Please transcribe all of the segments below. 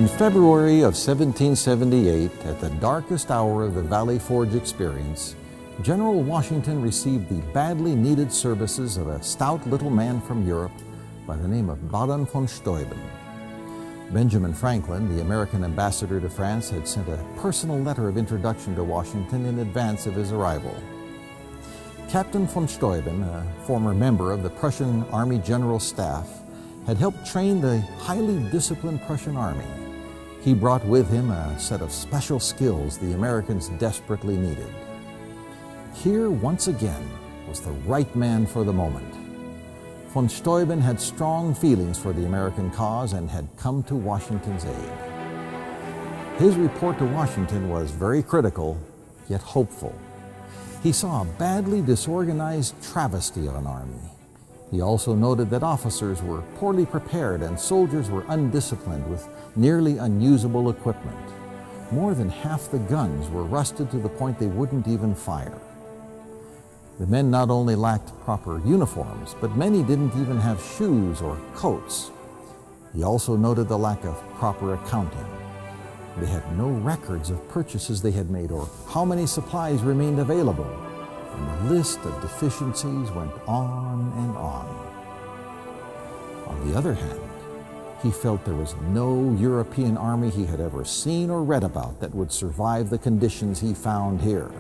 In February of 1778, at the darkest hour of the Valley Forge experience, General Washington received the badly needed services of a stout little man from Europe by the name of Baron von Steuben. Benjamin Franklin, the American ambassador to France, had sent a personal letter of introduction to Washington in advance of his arrival. Captain von Steuben, a former member of the Prussian Army General Staff, had helped train the highly disciplined Prussian army. He brought with him a set of special skills the Americans desperately needed. Here, once again, was the right man for the moment. Von Steuben had strong feelings for the American cause and had come to Washington's aid. His report to Washington was very critical, yet hopeful. He saw a badly disorganized travesty of an army. He also noted that officers were poorly prepared and soldiers were undisciplined with nearly unusable equipment. More than half the guns were rusted to the point they wouldn't even fire. The men not only lacked proper uniforms, but many didn't even have shoes or coats. He also noted the lack of proper accounting. They had no records of purchases they had made or how many supplies remained available. And the list of deficiencies went on and on. On the other hand, he felt there was no European army he had ever seen or read about that would survive the conditions he found here.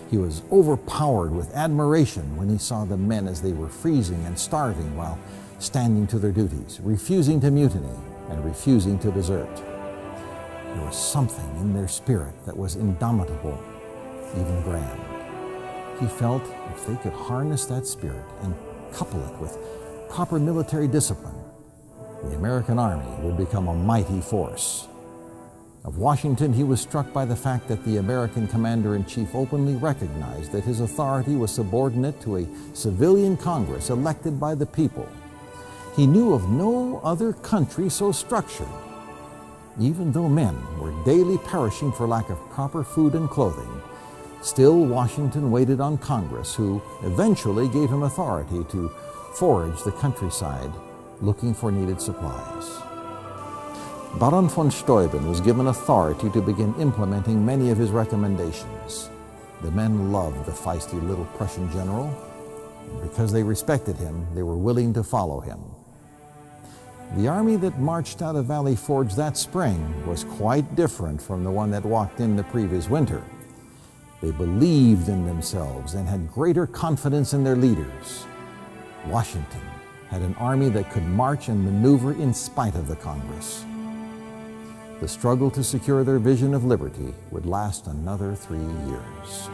He was overpowered with admiration when he saw the men as they were freezing and starving while standing to their duties, refusing to mutiny and refusing to desert. There was something in their spirit that was indomitable, even grand. He felt if they could harness that spirit and couple it with proper military discipline, the American army would become a mighty force. Of Washington, he was struck by the fact that the American commander-in-chief openly recognized that his authority was subordinate to a civilian Congress elected by the people. He knew of no other country so structured. Even though men were daily perishing for lack of proper food and clothing, still Washington waited on Congress, who eventually gave him authority to forage the countryside looking for needed supplies. Baron von Steuben was given authority to begin implementing many of his recommendations. The men loved the feisty little Prussian general, and because they respected him, they were willing to follow him. The army that marched out of Valley Forge that spring was quite different from the one that walked in the previous winter. They believed in themselves and had greater confidence in their leaders. Washington had an army that could march and maneuver in spite of the Congress. The struggle to secure their vision of liberty would last another 3 years.